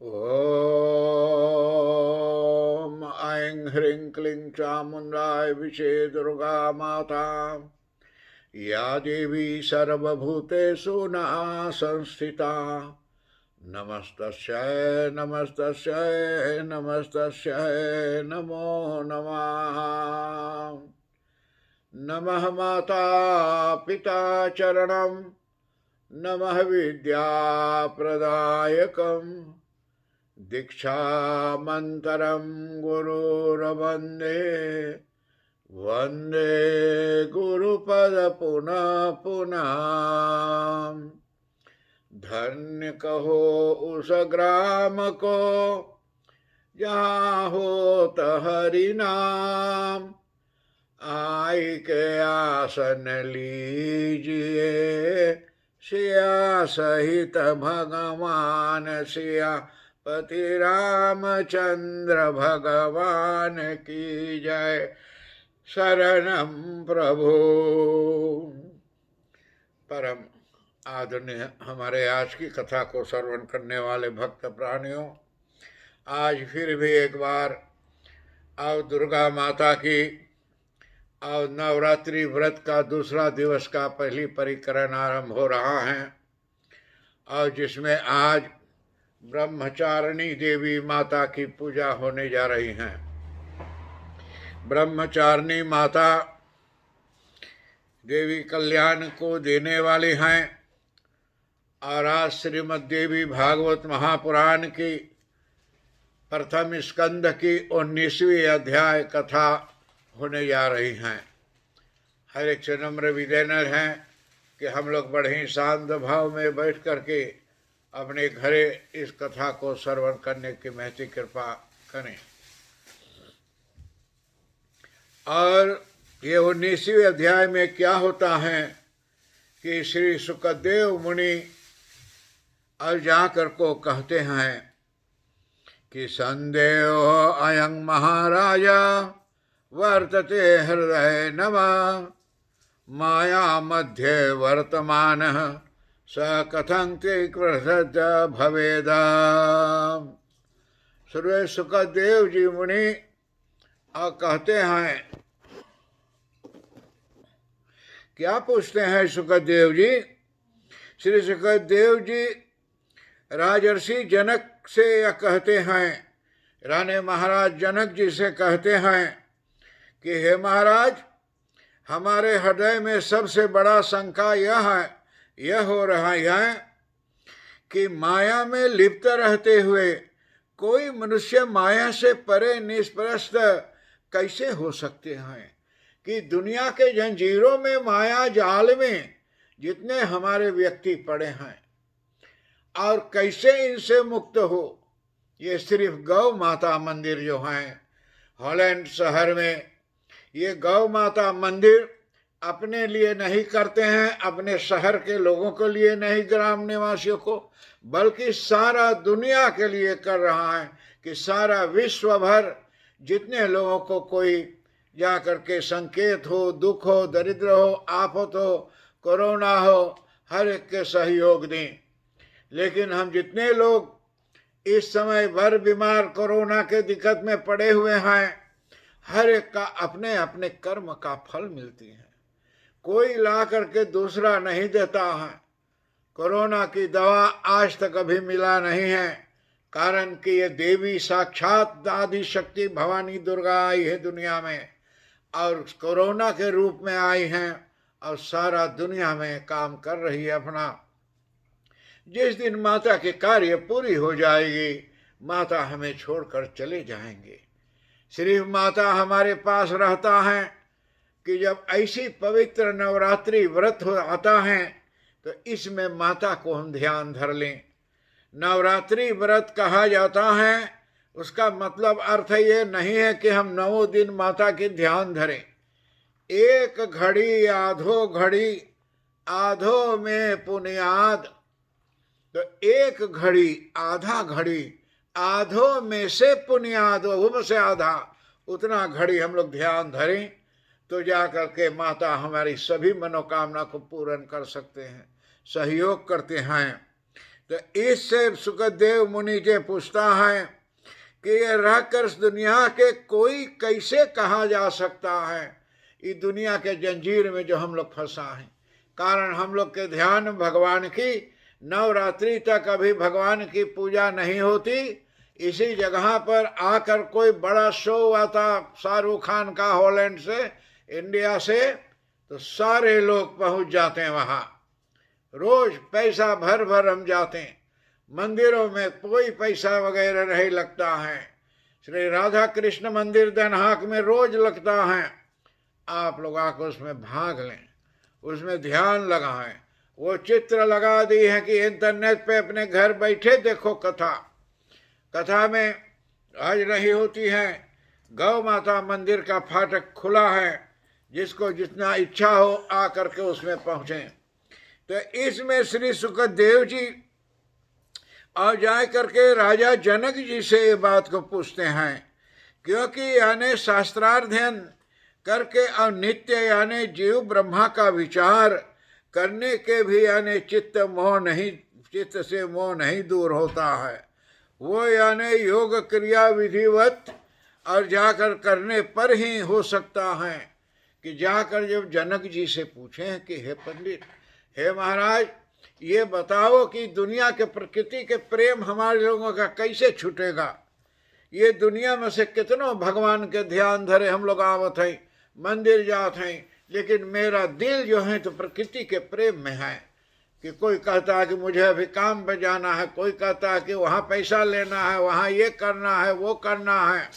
ॐ ऐं ह्रीं क्लीं चामुण्डाय विषे दुर्गा माता या देवी सर्वभूतेषु न संस्थिता नमस्तस्यै नमस्तस्यै नमस्तस्यै नमो नमः। नमः माता पिता चरणं नमः विद्याप्रदायकं दीक्षामन्तरं गुरुर्वन्दे वन्दे गुरुपद पुनः पुनः। धन्य कहो उस ग्राम को जहाँ होत हरि नाम, आई के आसन लीजिए सिया सहित भगवान सिया पति रामचंद्र भगवान की जय। शरणम प्रभु। परम आदरणीय हमारे आज की कथा को श्रवण करने वाले भक्त प्राणियों, आज फिर भी एक बार अब दुर्गा माता की और नवरात्रि व्रत का दूसरा दिवस का पहली परिकरण आरंभ हो रहा है और जिसमें आज ब्रह्मचारिणी देवी माता की पूजा होने जा रही है। ब्रह्मचारिणी माता देवी कल्याण को देने वाली हैं और आज श्रीमद् देवी भागवत महापुराण की प्रथम स्कंद की 19वीं अध्याय कथा होने जा रही हैं। हर एक से नम्र विनम्र हैं कि हम लोग बड़े ही शांत भाव में बैठ करके अपने घरे इस कथा को श्रवण करने की महती कृपा करें। और ये 19वीं अध्याय में क्या होता है कि श्री सुखदेव मुनि और जाकर को कहते हैं कि संदेह अयं महाराजा वर्तते हृदय नमः माया मध्ये वर्तमान स कथं कृत भवेद। श्री सुखदेव जी मुनि और कहते हैं, क्या पूछते हैं सुखदेव जी? श्री सुखदेव जी राजर्षि जनक से यह कहते हैं, राणे महाराज जनक जी से कहते हैं कि हे महाराज, हमारे हृदय में सबसे बड़ा शंका यह हो रहा है कि माया में लिप्त रहते हुए कोई मनुष्य माया से परे निष्प्रस्त कैसे हो सकते हैं कि दुनिया के जंजीरों में माया जाल में जितने हमारे व्यक्ति पड़े हैं और कैसे इनसे मुक्त हो। ये सिर्फ गौ माता मंदिर जो हैं हॉलैंड शहर में, ये गौ माता मंदिर अपने लिए नहीं करते हैं, अपने शहर के लोगों के लिए नहीं, ग्राम निवासियों को, बल्कि सारा दुनिया के लिए कर रहा है कि सारा विश्व भर जितने लोगों को कोई जा करके संकेत हो, दुख हो, दरिद्र हो, आफत हो, कोरोना हो, हर एक के सहयोग दें। लेकिन हम जितने लोग इस समय भर बीमार कोरोना के दिक्कत में पड़े हुए हैं, हर एक का अपने अपने कर्म का फल मिलती है, कोई ला करके दूसरा नहीं देता है। कोरोना की दवा आज तक अभी मिला नहीं है, कारण कि ये देवी साक्षात आदि शक्ति भवानी दुर्गा आई है दुनिया में और कोरोना के रूप में आई हैं और सारा दुनिया में काम कर रही है अपना। जिस दिन माता के कार्य पूरी हो जाएगी, माता हमें छोड़कर चले जाएंगे। सिर्फ माता हमारे पास रहता है कि जब ऐसी पवित्र नवरात्रि व्रत हो आता है तो इसमें माता को हम ध्यान धर लें। नवरात्रि व्रत कहा जाता है, उसका मतलब अर्थ ये नहीं है कि हम 9 दिन माता के ध्यान धरें। एक घड़ी आधो घड़ी आधो में पुनियाद, तो एक घड़ी आधा घड़ी आधो में से पुनियाद, वो से आधा, उतना घड़ी हम लोग ध्यान धरें तो जा करके माता हमारी सभी मनोकामना को पूर्ण कर सकते हैं, सहयोग करते हैं। तो इससे सुखदेव मुनि जी पूछता है कि ये रहकर इस दुनिया के कोई कैसे कहा जा सकता है, इस दुनिया के जंजीर में जो हम लोग फंसा है। कारण हम लोग के ध्यान भगवान की, नवरात्रि तक अभी भगवान की पूजा नहीं होती। इसी जगह पर आकर कोई बड़ा शो हुआ था शाहरुख खान का हॉलैंड से, इंडिया से, तो सारे लोग पहुंच जाते हैं वहाँ। रोज पैसा भर भर हम जाते हैं। मंदिरों में कोई पैसा वगैरह नहीं लगता है। श्री राधा कृष्ण मंदिर दनहाक में रोज लगता है। आप लोग आकर उसमें भाग लें, उसमें ध्यान लगाएं। वो चित्र लगा दी है कि इंटरनेट पे अपने घर बैठे देखो कथा। कथा में आज नहीं होती है। गौ माता मंदिर का फाटक खुला है, जिसको जितना इच्छा हो आ करके उसमें पहुँचें। तो इसमें श्री सुखदेव जी और जा करके राजा जनक जी से ये बात को पूछते हैं, क्योंकि यानी शास्त्राध्ययन करके और नित्य यानी जीव ब्रह्मा का विचार करने के भी यानी चित्त से मोह नहीं दूर होता है। वो यानी योग क्रिया विधिवत और जाकर करने पर ही हो सकता है। कि जाकर जब जनक जी से पूछें कि हे पंडित, हे महाराज, ये बताओ कि दुनिया के प्रकृति के प्रेम हमारे लोगों का कैसे छूटेगा। ये दुनिया में से कितनों भगवान के ध्यान धरे हम लोग आवत हैं, मंदिर जात हैं, लेकिन मेरा दिल जो है तो प्रकृति के प्रेम में है। कि कोई कहता है कि मुझे अभी काम पे जाना है, कोई कहता है कि वहाँ पैसा लेना है, वहाँ ये करना है, वो करना है।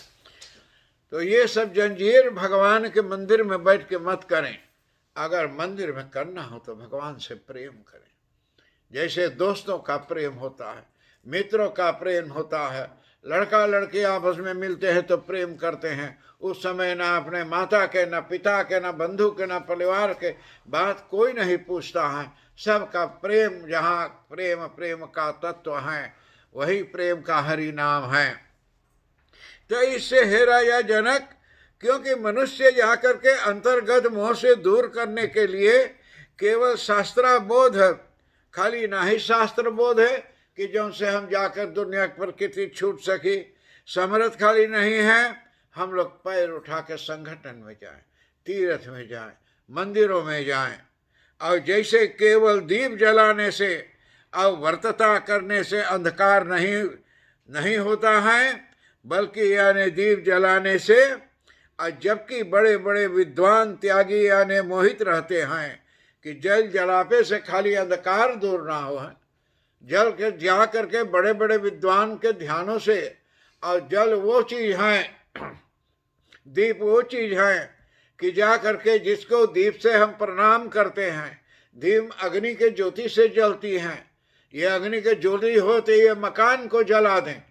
तो ये सब जंजीर भगवान के मंदिर में बैठ के मत करें। अगर मंदिर में करना हो तो भगवान से प्रेम करें। जैसे दोस्तों का प्रेम होता है, मित्रों का प्रेम होता है, लड़का लड़की आपस में मिलते हैं तो प्रेम करते हैं। उस समय ना अपने माता के, ना पिता के, ना बंधु के, ना परिवार के बात कोई नहीं पूछता है। सबका प्रेम, जहाँ प्रेम प्रेम का तत्व है, वही प्रेम का हरि नाम है। तो इससे हे राजा जनक, क्योंकि मनुष्य जाकर के अंतर्गत मोह से दूर करने के लिए केवल शास्त्राबोध, खाली ना ही शास्त्र बोध है कि जो से हम जाकर दुनिया की प्रकृति छूट सकी, समर्थ खाली नहीं है। हम लोग पैर उठा के संगठन में जाएं, तीर्थ में जाएं, मंदिरों में जाएं। और जैसे केवल दीप जलाने से और व्रतता करने से अंधकार नहीं होता है, बल्कि यानी दीप जलाने से, और जबकि बड़े बड़े विद्वान त्यागी यानी मोहित रहते हैं कि जल जलापे से खाली अंधकार दूर ना हो है। जल के जा करके बड़े बड़े विद्वान के ध्यानों से, और जल वो चीज है, दीप वो चीज है कि जा करके जिसको दीप से हम प्रणाम करते हैं, दीप अग्नि के ज्योति से जलती हैं। ये अग्नि के ज्योति होते ये मकान को जला दें,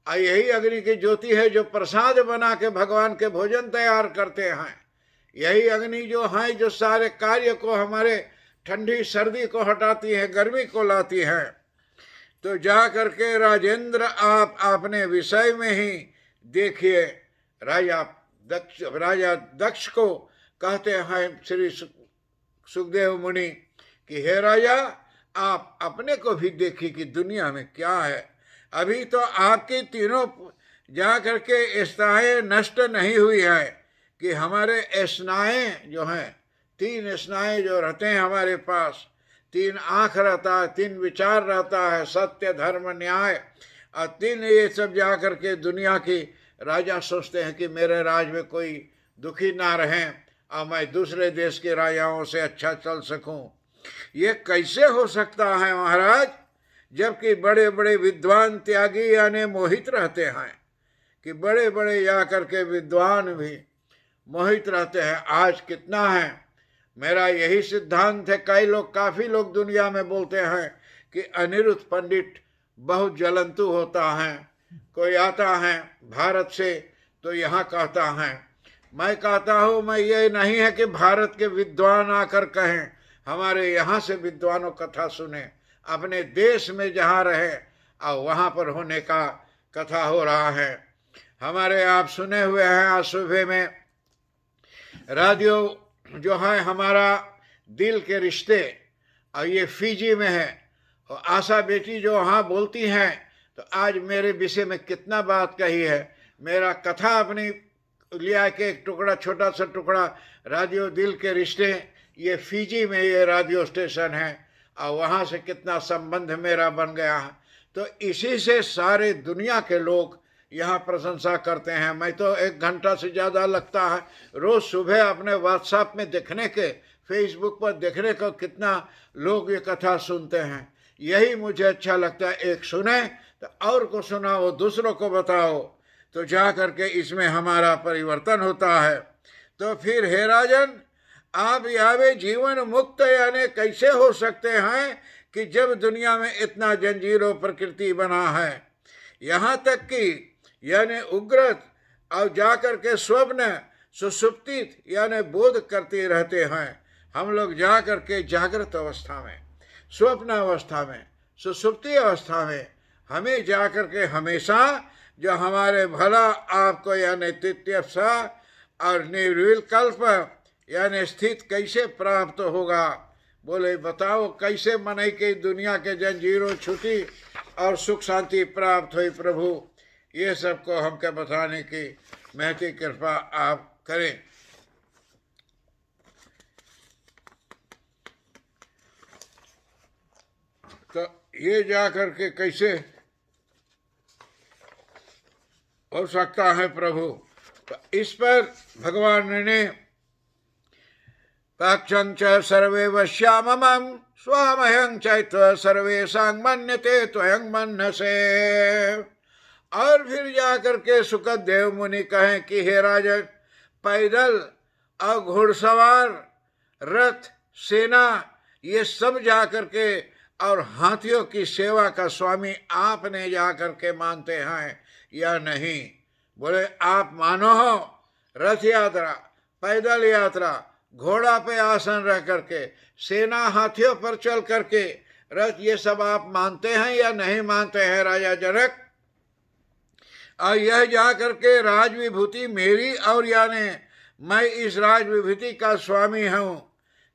और यही अग्नि की ज्योति है जो प्रसाद बना के भगवान के भोजन तैयार करते हैं। यही अग्नि जो है जो सारे कार्य को, हमारे ठंडी सर्दी को हटाती है, गर्मी को लाती है। तो जा करके राजेंद्र आप अपने विषय में ही देखिए। राजा दक्ष को कहते हैं श्री सुखदेव मुनि कि हे राजा, आप अपने को भी देखिए कि दुनिया में क्या है। अभी तो आपकी तीनों जा करके स्नाएं नष्ट नहीं हुई है कि हमारे स्नाएं जो हैं, तीन स्नाएं जो रहते हैं हमारे पास, तीन आँख रहता है, तीन विचार रहता है, सत्य धर्म न्याय, और तीन ये सब जा करके दुनिया की राजा सोचते हैं कि मेरे राज में कोई दुखी ना रहें और मैं दूसरे देश के राजाओं से अच्छा चल सकूं। ये कैसे हो सकता है महाराज, जबकि बड़े बड़े विद्वान त्यागी यानी मोहित रहते हैं। कि बड़े बड़े जा करके विद्वान भी मोहित रहते हैं। आज कितना है, मेरा यही सिद्धांत है। कई लोग, काफ़ी लोग दुनिया में बोलते हैं कि अनिरुद्ध पंडित बहुत जलंतु होता है। कोई आता है भारत से तो यहाँ कहता है, मैं कहता हूँ मैं ये नहीं है कि भारत के विद्वान आकर कहें, हमारे यहाँ से विद्वानों कथा सुने, अपने देश में जहाँ रहे और वहाँ पर होने का कथा हो रहा है। हमारे आप सुने हुए हैं, आज सुबह में रेडियो जो है हमारा दिल के रिश्ते, और ये फिजी में है, और आशा बेटी जो वहाँ बोलती हैं, तो आज मेरे विषय में कितना बात कही है। मेरा कथा अपनी लिया के एक टुकड़ा, छोटा सा टुकड़ा, रेडियो दिल के रिश्ते, ये फिजी में ये रेडियो स्टेशन है, और वहाँ से कितना संबंध मेरा बन गया है। तो इसी से सारे दुनिया के लोग यहाँ प्रशंसा करते हैं। मैं तो 1 घंटा से ज़्यादा लगता है रोज़ सुबह अपने व्हाट्सएप में देखने के, फेसबुक पर देखने को कितना लोग ये कथा सुनते हैं। यही मुझे अच्छा लगता है, एक सुने तो और को सुनाओ, दूसरों को बताओ, तो जा करके इसमें हमारा परिवर्तन होता है। तो फिर हे राजन, आप यावे जीवन मुक्त यानी कैसे हो सकते हैं कि जब दुनिया में इतना जंजीरों प्रकृति बना है, यहाँ तक कि यानी उग्रत और जाकर के स्वप्न सुसुप्तित यानी बोध करते रहते हैं। हम लोग जा करके जागृत अवस्था में, स्वप्न अवस्था में, सुसुप्ति अवस्था में हमें जा करके हमेशा जो हमारे भला आपको यानी तित्यसा और निर्विकल्प यानी स्थित कैसे प्राप्त होगा। बोले बताओ कैसे मनाई के दुनिया के जंजीरों छूटी और सुख शांति प्राप्त हुई प्रभु। ये सबको हमको बताने की महती कृपा आप करें। तो ये जा करके कैसे हो सकता है प्रभु। तो इस पर भगवान ने पक्षं च सर्वे वश्याममं स्वामहं चैत्व सर्वेषां मन्यते त्वयं मन्यसे। और फिर जाकर के सुखदेव मुनि कहें कि हे राजन, पैदल और घुड़सवार, रथ, सेना, ये सब जाकर के और हाथियों की सेवा का स्वामी आपने जाकर के मानते हैं या नहीं। बोले आप मानो हो, रथ यात्रा, पैदल यात्रा, घोड़ा पे आसन रह करके, सेना हाथियों पर चल करके, रथ, ये सब आप मानते हैं या नहीं मानते हैं राजा जनक। और यह जा करके राज विभूति मेरी, और यानी मैं इस राज विभूति का स्वामी हूँ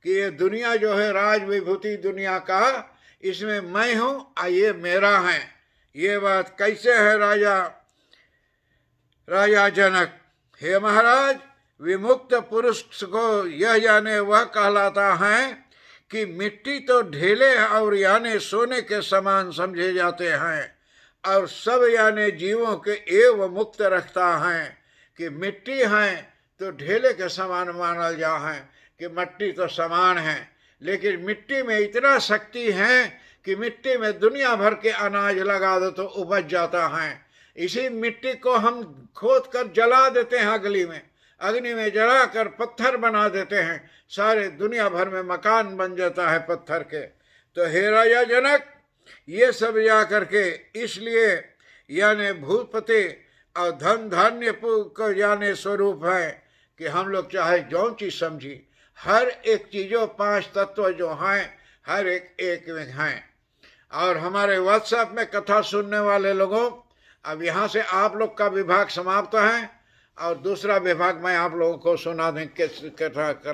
कि ये दुनिया जो है राज विभूति दुनिया का, इसमें मैं हूँ और ये मेरा है। ये बात कैसे है राजा जनक। हे महाराज, विमुक्त पुरुष को यह यानी वह कहलाता है कि मिट्टी तो ढेले और यानी सोने के समान समझे जाते हैं, और सब यानी जीवों के एवं मुक्त रखता है कि मिट्टी है तो ढेले के समान मानल जा है कि मिट्टी तो समान है, लेकिन मिट्टी में इतना शक्ति है कि मिट्टी में दुनिया भर के अनाज लगा दो तो उपज जाता है। इसी मिट्टी को हम खोद कर जला देते हैं, अग्नि में जला कर पत्थर बना देते हैं, सारे दुनिया भर में मकान बन जाता है पत्थर के। तो हे राजा जनक, ये सब जा करके इसलिए यानी भूपति और धन धान्य को यानी स्वरूप है कि हम लोग चाहे जो चीज समझी, हर एक चीजों 5 तत्व जो हैं हर एक में हैं। और हमारे व्हाट्सएप में कथा सुनने वाले लोगों, अब यहाँ से आप लोग का विभाग समाप्त है और दूसरा विभाग मैं आप लोगों को सुना दें किस कथा कर